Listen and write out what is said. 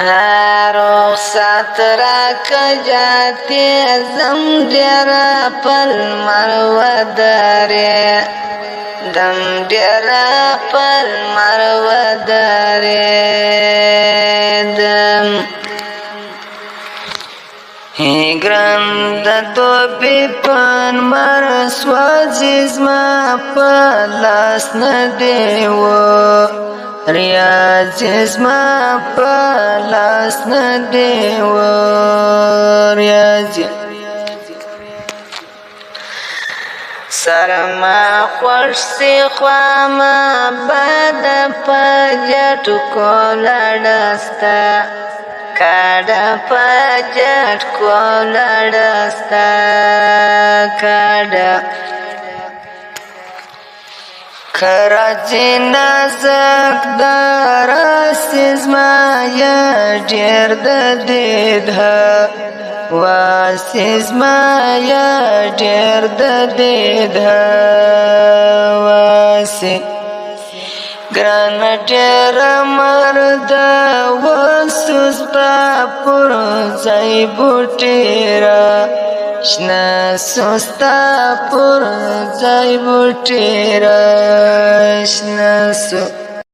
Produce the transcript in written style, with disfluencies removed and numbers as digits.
رخصت راکه جاتی زم ډیره پل مروه درې دم ډیره پل مروه درېدم ګران د توبې پن مر سوځي زما په لاس نه دی و ریاض زما په لاس نه دی و ریاض سرما خوش سی خواما باد په جټ کولړستا کاډا په جټ کولړستا کاډا کراچی نازک دراس ما یا ډیر د دیده واسیز ما یا ډیر د دیده واسی ګران ډیر مرد وسوس په پر ځای بوټیرا شنا سوستا پر ځای بوټیرا شنا سو